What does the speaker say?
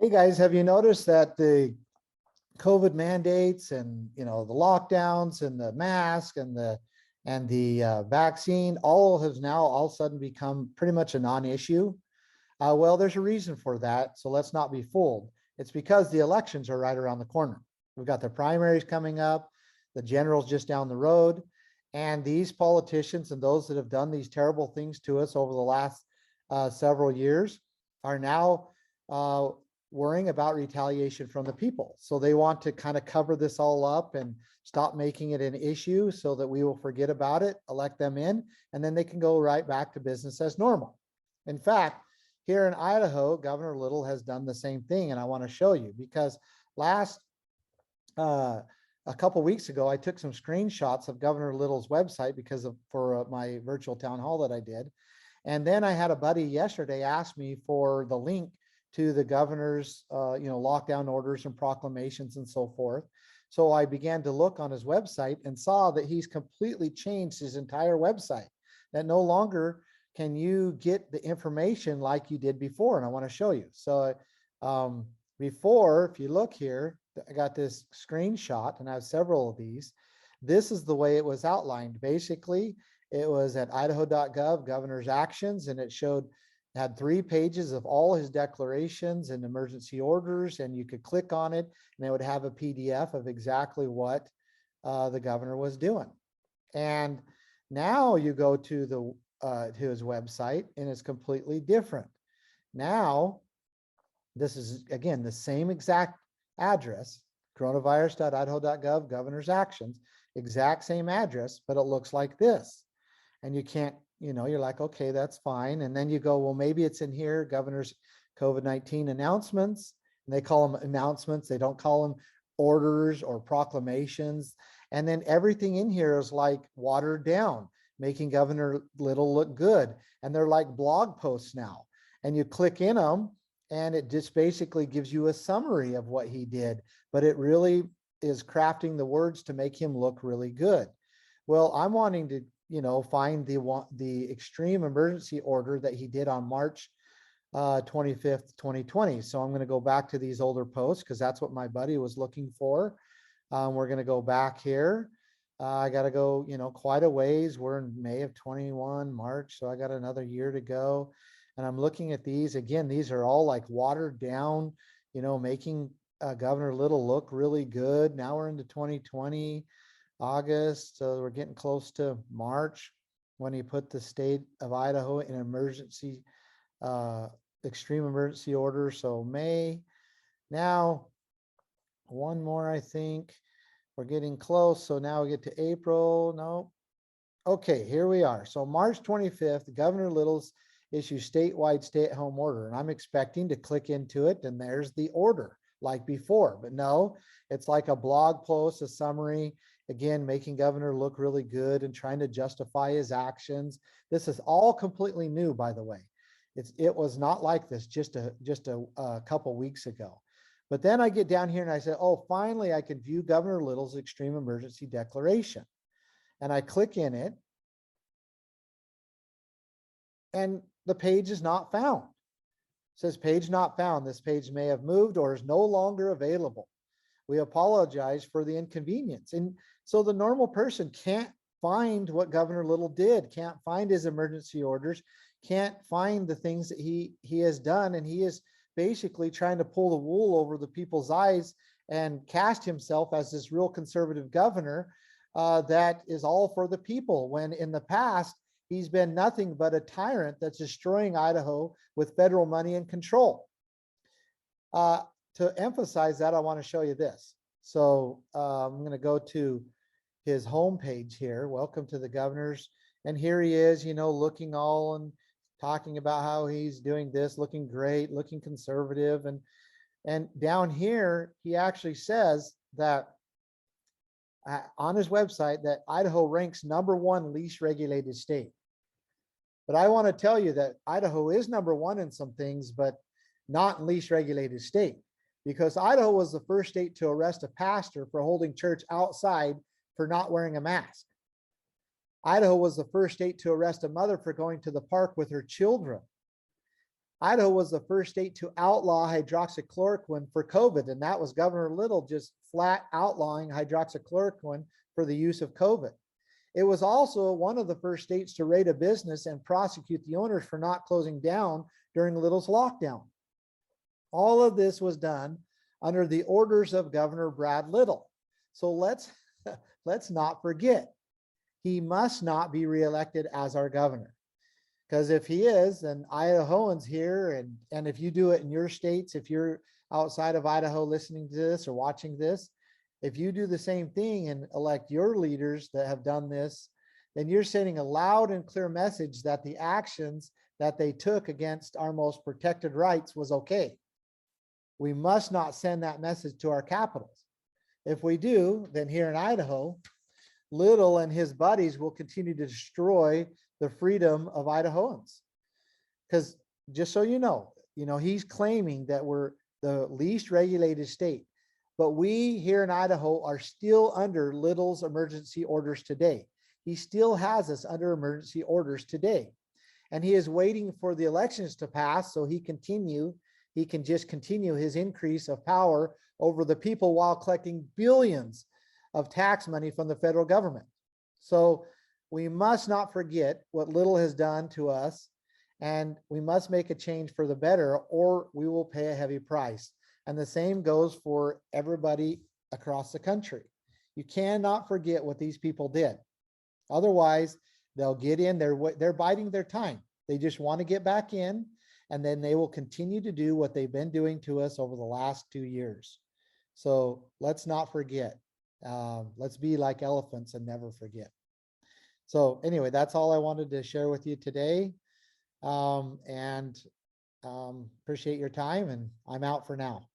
Hey guys, have you noticed that the COVID mandates and the lockdowns and the mask and the vaccine all has now all of a sudden become pretty much a non-issue? Well, there's a reason for that, so let's not be fooled. It's because the elections are right around the corner. We've got the primaries coming up, the generals just down the road, and these politicians and those that have done these terrible things to us over the last several years are now uh, worrying about retaliation from the people. So they want to kind of cover this all up and stop making it an issue so that we will forget about it, elect them in, and then they can go right back to business as normal. In fact, here in Idaho, Governor Little has done the same thing, and I want to show you because last uh, a couple weeks ago, I took some screenshots of Governor Little's website because of for my virtual town hall that I did, and then I had a buddy yesterday ask me for the link to the governor's, lockdown orders and proclamations and so forth. So I began to look on his website and saw that he's completely changed his entire website. That no longer can you get the information like you did before. And I want to show you. So before, if you look here, I got this screenshot and I have several of these. This is the way it was outlined. Basically, it was at idaho.gov, governor's actions, and it showed had 3 pages of all his declarations and emergency orders, and you could click on it and it would have a PDF of exactly what the governor was doing. And now you go to his website and it's completely different. Now, this is again the same exact address, coronavirus.idaho.gov, governor's actions, exact same address, but it looks like this. And you can't, you're like, okay, that's fine. And then you go, well, maybe it's in here, governor's COVID-19 announcements. And they call them announcements. They don't call them orders or proclamations. And then everything in here is like watered down, making Governor Little look good. And they're like blog posts now. And you click in them and it just basically gives you a summary of what he did. But it really is crafting the words to make him look really good. Well, I'm wanting to find the extreme emergency order that he did on March 25th, 2020. So I'm going to go back to these older posts because that's what my buddy was looking for. We're going to go back here. I got to go, quite a ways. We're in May of 21, March. So I got another year to go. And I'm looking at these again. These are all like watered down, making Governor Little look really good. Now we're into 2020. August, so we're getting close to March when he put the state of Idaho in emergency, extreme emergency order. So May. Now, one more, I think. We're getting close. So now we get to April. No. Okay, here we are. So March 25th, Governor Little's issues statewide stay-at-home order. And I'm expecting to click into it, and there's the order like before. But no, it's like a blog post, a summary. Again, making governor look really good and trying to justify his actions. This is all completely new, by the way. It was not like this just a couple weeks ago. But then I get down here and I say, oh, finally I can view Governor Little's extreme emergency declaration. And I click in it. And the page is not found. It says page not found. This page may have moved or is no longer available. We apologize for the inconvenience. And so the normal person can't find what Governor Little did, can't find his emergency orders, can't find the things that he has done. And he is basically trying to pull the wool over the people's eyes and cast himself as this real conservative governor that is all for the people, when in the past, he's been nothing but a tyrant that's destroying Idaho with federal money and control. To emphasize that, I want to show you this. So I'm going to go to his homepage here. Welcome to the governor's. And here he is, looking all and talking about how he's doing this, looking great, looking conservative. And down here, he actually says that on his website that Idaho ranks #1 least regulated state. But I want to tell you that Idaho is #1 in some things, but not in least regulated state. Because Idaho was the first state to arrest a pastor for holding church outside for not wearing a mask. Idaho was the first state to arrest a mother for going to the park with her children. Idaho was the first state to outlaw hydroxychloroquine for COVID, and that was Governor Little just flat outlawing hydroxychloroquine for the use of COVID. It was also one of the first states to raid a business and prosecute the owners for not closing down during Little's lockdown. All of this was done under the orders of Governor Brad Little. So let's not forget, he must not be reelected as our governor. Because if he is, then Idahoans here, and if you do it in your states, if you're outside of Idaho listening to this or watching this, if you do the same thing and elect your leaders that have done this, then you're sending a loud and clear message that the actions that they took against our most protected rights was okay. We must not send that message to our capitals. If we do, then here in Idaho, Little and his buddies will continue to destroy the freedom of Idahoans. Because just so you know, he's claiming that we're the least regulated state, but we here in Idaho are still under Little's emergency orders today. He still has us under emergency orders today. And he is waiting for the elections to pass so he can just continue his increase of power over the people while collecting billions of tax money from the federal government. So we must not forget what Little has done to us, and we must make a change for the better, or we will pay a heavy price. And the same goes for everybody across the country. You cannot forget what these people did. Otherwise, they'll get in, they're biding their time. They just want to get back in, and then they will continue to do what they've been doing to us over the last 2 years. So let's not forget. Let's be like elephants and never forget. So anyway, that's all I wanted to share with you today. Appreciate your time, and I'm out for now.